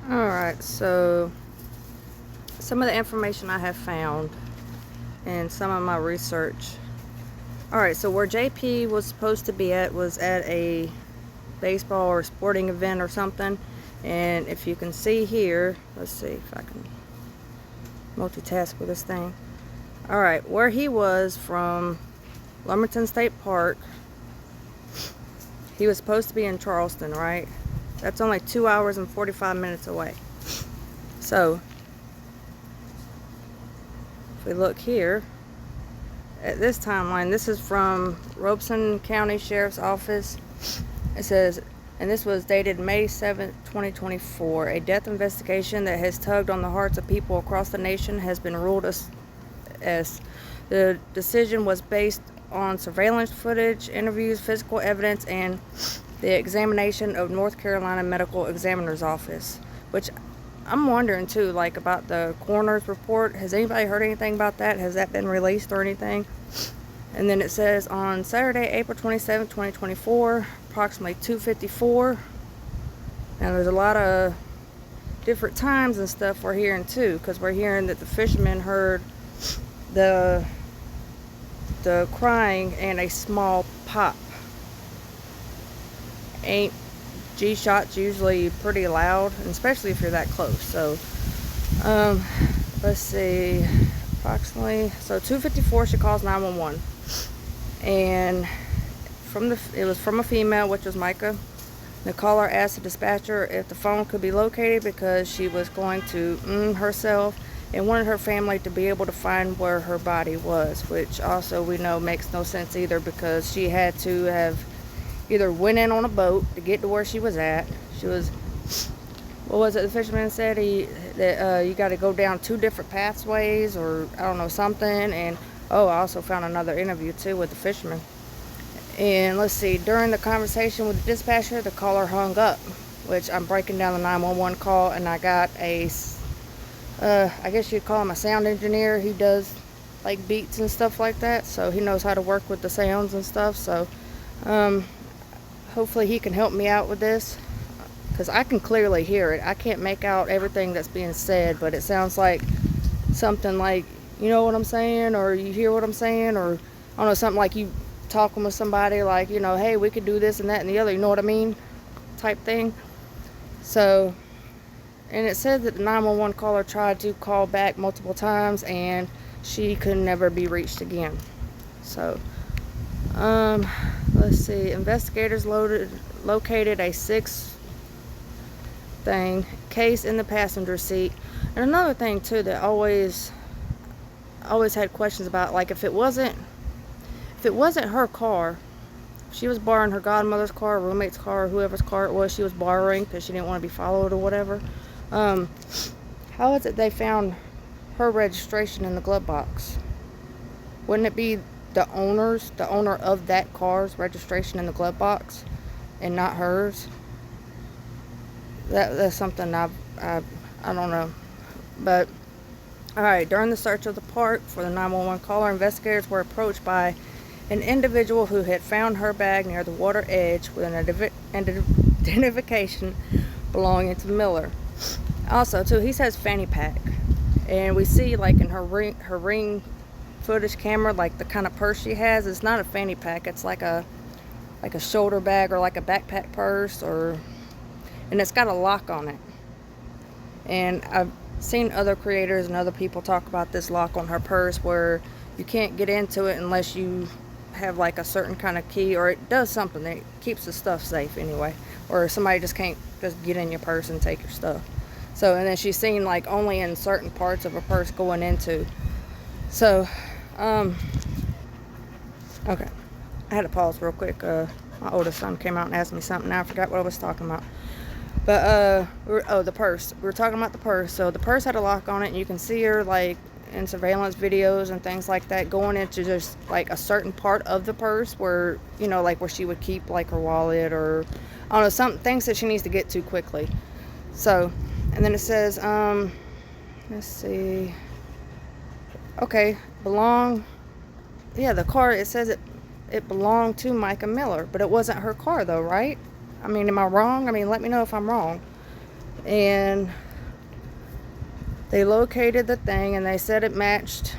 Alright, so some of the information I have found and some of my research. Alright, so where JP was supposed to be at was at a baseball or sporting event or something. And if you can see here, let's see if I can multitask with this thing. Alright, where he was from Lumberton State Park, he was supposed to be in Charleston, right? That's only 2 hours and 45 minutes away. So, if we look here, at this timeline, this is from Robeson County Sheriff's Office. It says, and this was dated May 7th, 2024, a death investigation that has tugged on the hearts of people across the nation has been ruled as the decision was based on surveillance footage, interviews, physical evidence, and the examination of North Carolina Medical Examiner's Office. Which I'm wondering too, like about the coroner's report. Has anybody heard anything about that? Has that been released or anything? And then it says on Saturday, April 27, 2024, approximately 2:54. Now there's a lot of different times and stuff we're hearing too, because we're hearing that the fishermen heard the crying and a small pop. Ain't G-shots usually pretty loud, and especially if you're that close. So let's see, approximately, so 2:54 she calls 911, and it was from a female, which was Mica. The caller asked the dispatcher if the phone could be located because she was going to herself and wanted her family to be able to find where her body was, which also we know makes no sense either, because she had to have either went in on a boat to get to where she was at. She was, what was it the fisherman said, that you got to go down 2 different pathways, or I don't know, something. And I also found another interview too with the fisherman. And let's see, during the conversation with the dispatcher, the caller hung up, which I'm breaking down the 911 call, and I got a I guess you'd call him a sound engineer. He does like beats and stuff like that, so he knows how to work with the sounds and stuff. So hopefully he can help me out with this, because I can clearly hear it. I can't make out everything that's being said, but it sounds like something like, you know what I'm saying, or you hear what I'm saying, or I don't know, something like you talking with somebody, like, you know, hey, we could do this and that and the other, you know what I mean, type thing. So, and it said that the 911 caller tried to call back multiple times and she could never be reached again. So let's see, investigators located a 6 case in the passenger seat. And another thing too that always had questions about, like, if it wasn't her car, she was borrowing her godmother's car, roommate's car, or whoever's car it was she was borrowing because she didn't want to be followed or whatever. How is it they found her registration in the glove box? Wouldn't it be the owner of that car's registration in the glove box and not hers? That's something I don't know. But alright, during the search of the park for the 911 caller, investigators were approached by an individual who had found her bag near the water edge with an identification belonging to Miller. Also too, he says fanny pack, and we see like in her ring footage camera, like the kind of purse she has, it's not a fanny pack, it's like a shoulder bag or like a backpack purse, and it's got a lock on it. And I've seen other creators and other people talk about this lock on her purse, where you can't get into it unless you have like a certain kind of key, or it does something that keeps the stuff safe anyway, or somebody just can't just get in your purse and take your stuff. So, and then she's seen like only in certain parts of a purse going into. So okay, I had to pause real quick. My oldest son came out and asked me something. Now I forgot what I was talking about. But the purse. We were talking about the purse. So the purse had a lock on it, and you can see her like in surveillance videos and things like that going into just like a certain part of the purse where, you know, like where she would keep like her wallet, or I don't know, some things that she needs to get to quickly. So, and then it says let's see, okay, the car, it says it belonged to Mica Miller, but it wasn't her car though, right? I mean, am I wrong? I mean, let me know if I'm wrong. And they located the thing, and they said it matched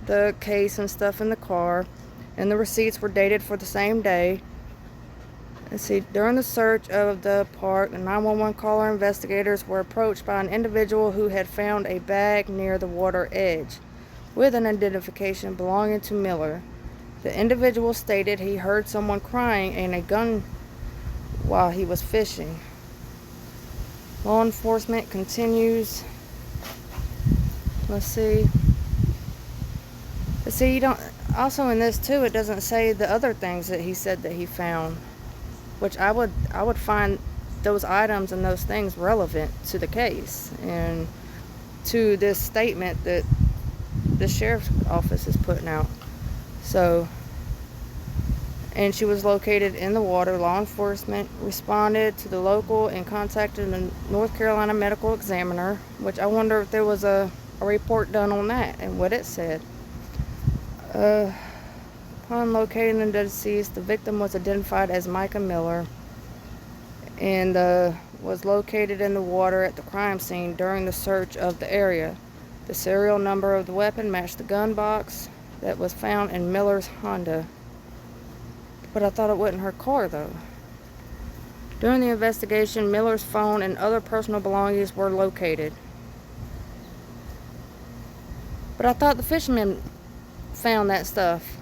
the case and stuff in the car, and the receipts were dated for the same day. Let's see, during the search of the park, the 911 caller investigators were approached by an individual who had found a bag near the water edge with an identification belonging to Miller. The individual stated he heard someone crying and a gun while he was fishing. Law enforcement continues. Let's see. But see, you don't. Also in this too, it doesn't say the other things that he said that he found, which I would find those items and those things relevant to the case and to this statement that the sheriff's office is putting out. So, and she was located in the water. Law enforcement responded to the local and contacted the North Carolina medical examiner, which I wonder if there was a report done on that and what it said. Upon locating the deceased, the victim was identified as Mica Miller and was located in the water at the crime scene during the search of the area. The serial number of the weapon matched the gun box that was found in Miller's Honda. But I thought it wasn't her car, though. During the investigation, Miller's phone and other personal belongings were located. But I thought the fishermen found that stuff.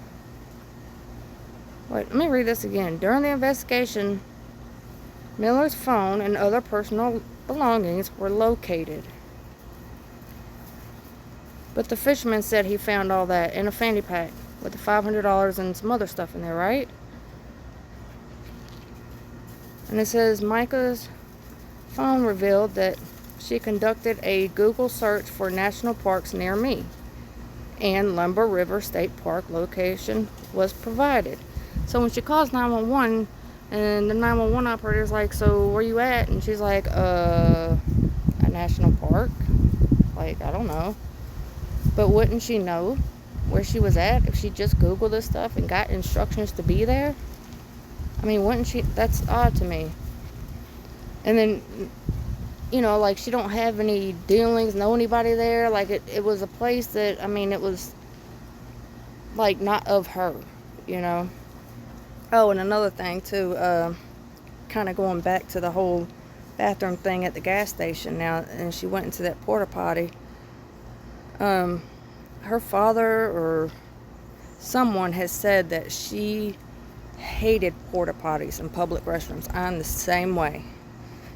Wait, let me read this again. During the investigation, Miller's phone and other personal belongings were located. But the fisherman said he found all that in a fanny pack with the $500 and some other stuff in there, right? And it says Mica's phone revealed that she conducted a Google search for national parks near me, and Lumber River State Park location was provided. So when she calls 911, and the 911 operator's like, so where you at? And she's like, a national park? Like, I don't know. But wouldn't she know where she was at if she just Googled this stuff and got instructions to be there? I mean, wouldn't she? That's odd to me. And then, you know, like, she don't have any dealings, know anybody there. Like, it was a place that, I mean, it was, like, not of her, you know. Oh, and another thing, too, kind of going back to the whole bathroom thing at the gas station now, and she went into that porta potty. Her father or someone has said that she hated porta potties and public restrooms. I'm the same way.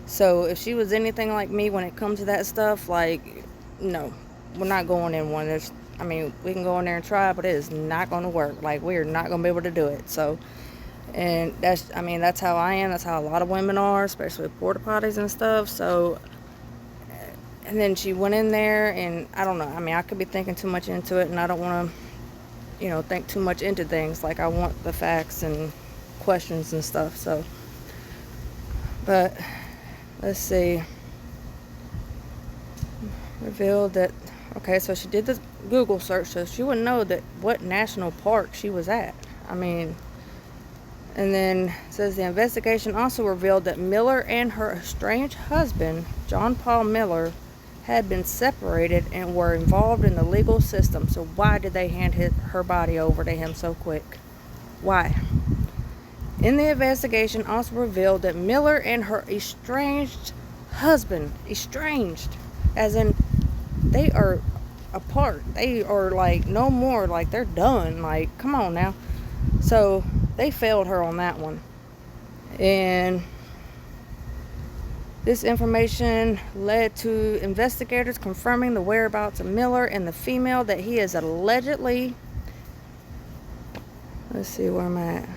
So if she was anything like me when it comes to that stuff, like, no, we're not going in one. I mean, we can go in there and try, but it is not going to work. Like, we're not going to be able to do it. So, and that's how I am. That's how a lot of women are, especially with porta potties and stuff. So, and then she went in there, and I don't know. I mean, I could be thinking too much into it, and I don't want to, you know, think too much into things. Like, I want the facts and questions and stuff. So, but let's see. Revealed that, okay, so she did the Google search, so she wouldn't know that what national park she was at. I mean, and then it says the investigation also revealed that Miller and her estranged husband, John Paul Miller, had been separated and were involved in the legal system. So why did they hand her body over to him so quick? Why? In the investigation also revealed that Miller and her estranged husband, estranged, as in they are apart. They are like no more, like they're done. Like, come on now. So they failed her on that one. And this information led to investigators confirming the whereabouts of Miller and the female that he is allegedly, let's see where I'm at.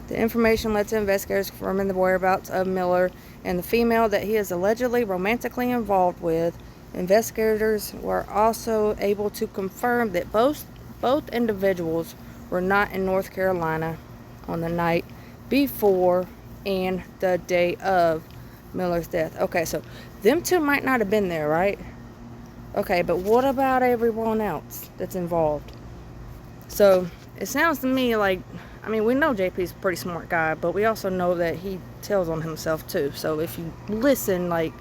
The information led to investigators confirming the whereabouts of Miller and the female that he is allegedly romantically involved with. Investigators were also able to confirm that both individuals were not in North Carolina on the night before and the day of Miller's death. Okay, so them two might not have been there, right? Okay, but what about everyone else that's involved? So it sounds to me like I mean, we know JP's a pretty smart guy, but we also know that he tells on himself too. So if you listen, like,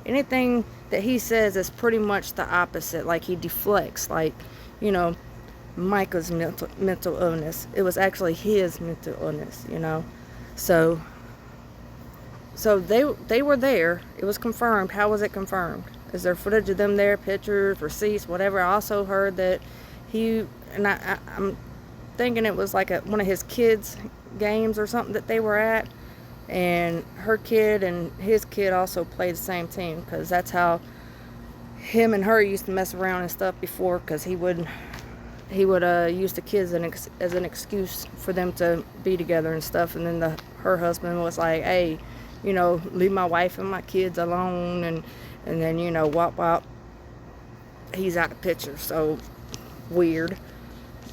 anything that he says is pretty much the opposite. Like, he deflects. Like, you know, Mica's mental illness. It was actually his mental illness, you know. So they were there. It was confirmed. How was it confirmed? Is there footage of them there, pictures, receipts, whatever? I also heard that I'm thinking it was like one of his kids' games or something that they were at, and her kid and his kid also played the same team, because that's how him and her used to mess around and stuff before, because he would use the kids as an excuse for them to be together and stuff. And then her husband was like, hey, you know, leave my wife and my kids alone, and then, you know, wop, he's out of picture. So weird.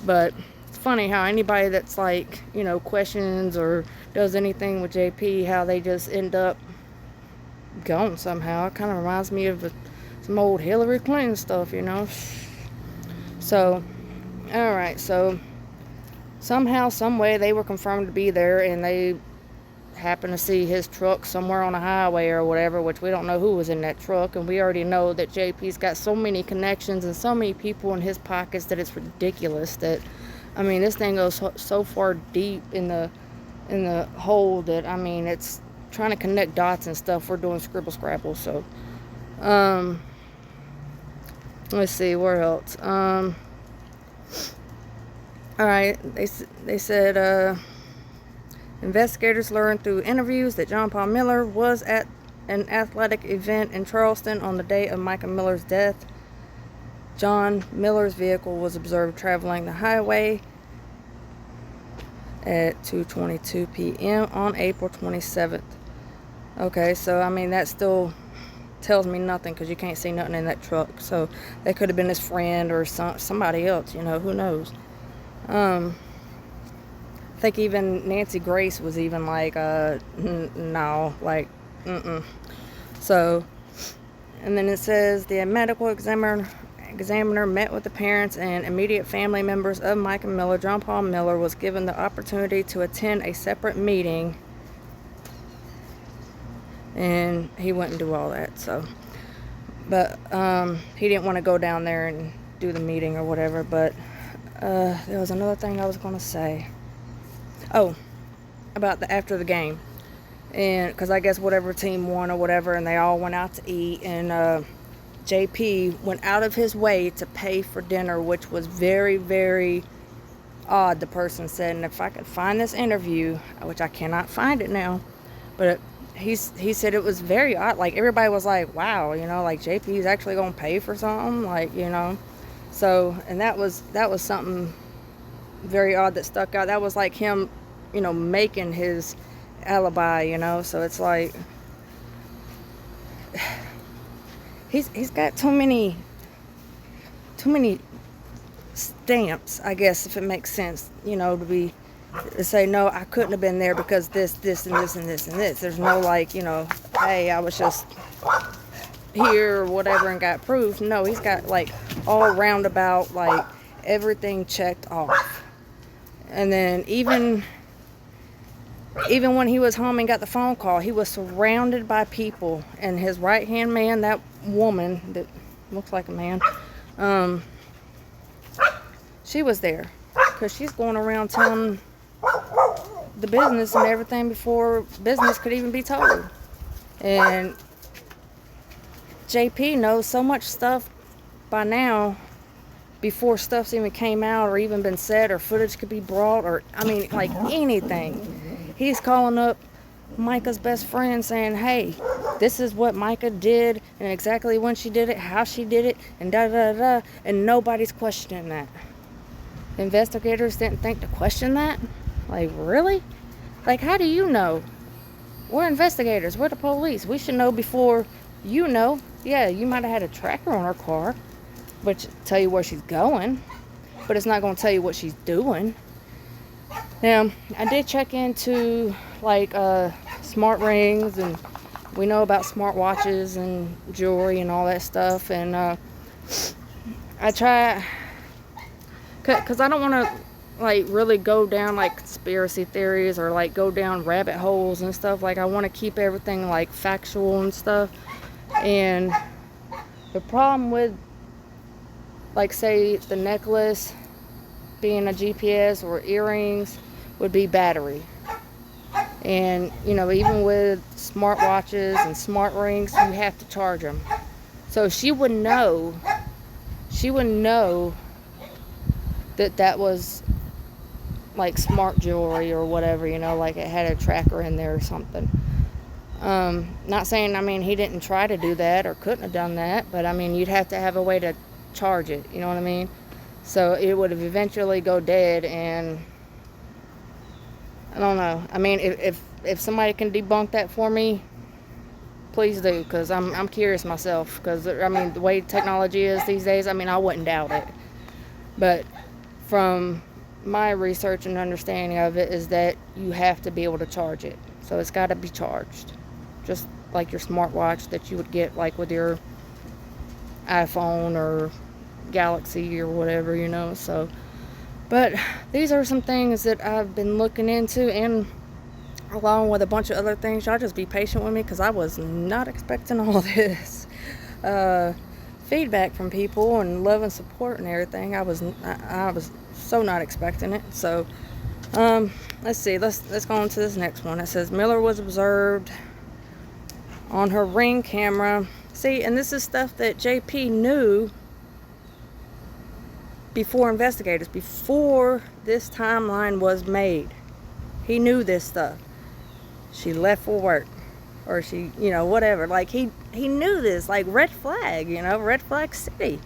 But it's funny how anybody that's like, you know, questions or does anything with JP, how they just end up gone somehow. It kind of reminds me of some old Hillary Clinton stuff, you know. So, alright, so somehow, some way, they were confirmed to be there, and they happened to see his truck somewhere on a highway or whatever, which we don't know who was in that truck. And we already know that JP's got so many connections and so many people in his pockets that it's ridiculous. That, I mean, this thing goes so far deep in the hole that, I mean, it's trying to connect dots and stuff. We're doing scribble scrabble. So let's see, where else. Alright, they said investigators learned through interviews that John Paul Miller was at an athletic event in Charleston on the day of Mica Miller's death. John Miller's vehicle was observed traveling the highway at 2:22 p.m. on April 27th. Okay, so I mean, that still tells me nothing, because you can't see nothing in that truck. So that could have been his friend or somebody else, you know, who knows. I think even Nancy Grace was even like, no, like, So, and then it says the medical examiner met with the parents and immediate family members of Mica Miller. John Paul Miller was given the opportunity to attend a separate meeting, and he wouldn't do all that. So, but he didn't want to go down there and do the meeting or whatever. But there was another thing I was going to say. Oh, about after the game. And because I guess whatever team won or whatever, and they all went out to eat, and JP went out of his way to pay for dinner, which was very, very odd, the person said. And if I could find this interview, which I cannot find it now, but he said it was very odd. Like, everybody was like, wow, you know, like, JP's actually gonna pay for something, like, you know. So, and that was something very odd that stuck out. That was like him, you know, making his alibi, you know. So it's like, he's got too many stamps, I guess, if it makes sense, you know, to say, no, I couldn't have been there because this and this and this and this. There's no, like, you know, hey, I was just here or whatever and got proof. No, he's got, like, all roundabout, like, everything checked off. And then even when he was home and got the phone call, he was surrounded by people, and his right hand man, that woman that looks like a man, she was there, because she's going around telling the business and everything before business could even be told. And JP knows so much stuff by now, before stuff's even came out or even been said or footage could be brought, or, I mean, like, anything. He's calling up Mica's best friend saying, hey, this is what Mica did, and exactly when she did it, how she did it, and da-da-da-da, and nobody's questioning that. Investigators didn't think to question that? Like, really? Like, how do you know? We're investigators. We're the police. We should know before you know. Yeah, you might have had a tracker on her car, which tell you where she's going, but it's not going to tell you what she's doing. Now, I did check into, like, smart rings, and we know about smart watches and jewelry and all that stuff, and I try, because I don't want to like really go down like conspiracy theories or like go down rabbit holes and stuff. Like I want to keep everything like factual and stuff. And the problem with, like, say the necklace being a GPS or earrings would be battery. And you know, even with smartwatches and smart rings, you have to charge them. So she would know that that was like smart jewelry or whatever, you know, like it had a tracker in there or something. Not saying, I mean, he didn't try to do that or couldn't have done that, but I mean, you'd have to have a way to charge it, you know what I mean? So it would have eventually go dead, and I don't know. I mean, if somebody can debunk that for me, please do, because I'm curious myself, because I mean, the way technology is these days, I mean, I wouldn't doubt it. But from my research and understanding of it is that you have to be able to charge it. So it's got to be charged. Just like your smartwatch that you would get like with your iPhone or Galaxy or whatever, you know. So, but these are some things that I've been looking into, and along with a bunch of other things. Y'all just be patient with me, because I was not expecting all this feedback from people and love and support and everything. I was so not expecting it. So let's see, let's go on to this next one. It says Miller was observed on her Ring camera. See, and this is stuff that JP knew before investigators, before this timeline was made. He knew this stuff. She left for work, or she, you know, whatever. Like he knew this, like red flag, you know, red flag city.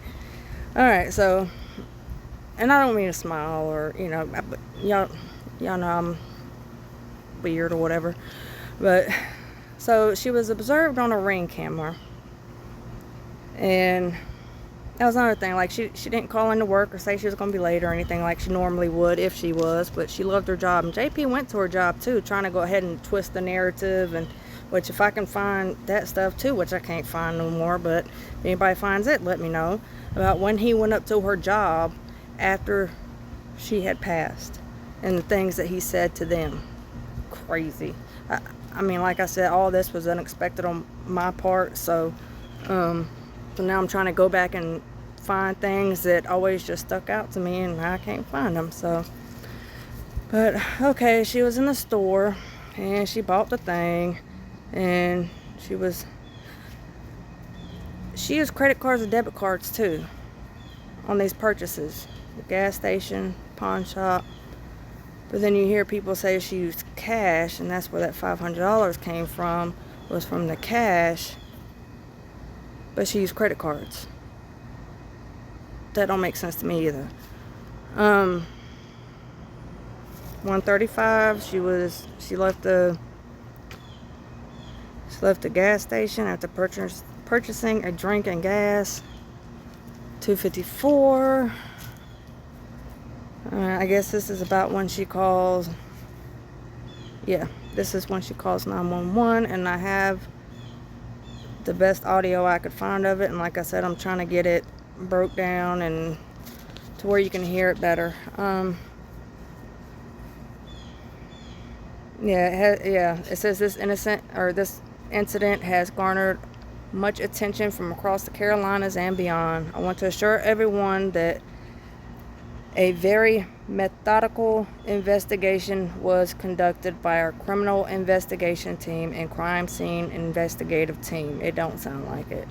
All right, so, and I don't mean to smile or, you know, but y'all know I'm weird or whatever. But so she was observed on a Ring camera, and that was another thing. Like she didn't call into work or say she was going to be late or anything like she normally would if she was, but she loved her job. And JP went to her job too, trying to go ahead and twist the narrative, and which if I can find that stuff too, which I can't find no more, but if anybody finds it, let me know, about when he went up to her job after she had passed and the things that he said to them. Crazy. I mean, like I said, all this was unexpected on my part, so so now I'm trying to go back and find things that always just stuck out to me, and I can't find them. So, but okay, she was in the store and she bought the thing, and she used credit cards and debit cards too on these purchases. The gas station, pawn shop. But then you hear people say she used cash, and that's where that $500 came from, was from the cash. But she used credit cards. That don't make sense to me either. 1:35. She left the gas station after purchasing a drink and gas. 2:54. I guess this is about when she calls. Yeah, this is when she calls 911, and I have the best audio I could find of it, and like I said, I'm trying to get it broke down and to where you can hear it better. It says this incident has garnered much attention from across the Carolinas and beyond. I want to assure everyone that a very methodical investigation was conducted by our criminal investigation team and crime scene investigative team. It don't sound like it.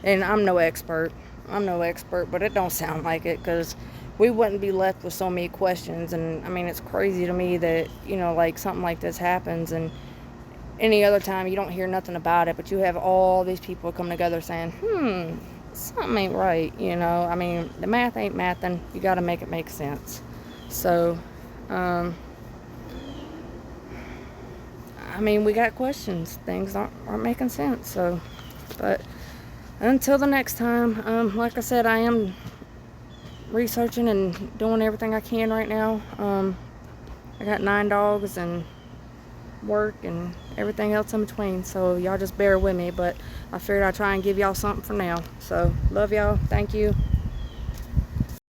And I'm no expert, but it don't sound like it, because we wouldn't be left with so many questions. And I mean, it's crazy to me that, you know, like something like this happens, and any other time you don't hear nothing about it, but you have all these people come together saying, something ain't right, you know. I mean, the math ain't mathin'. You got to make it make sense. So, I mean, we got questions. Things aren't making sense. So, but until the next time, like I said, I am researching and doing everything I can right now. I got 9 dogs and work and everything else in between, so y'all just bear with me, but I figured I'd try and give y'all something for now. So love y'all, thank you.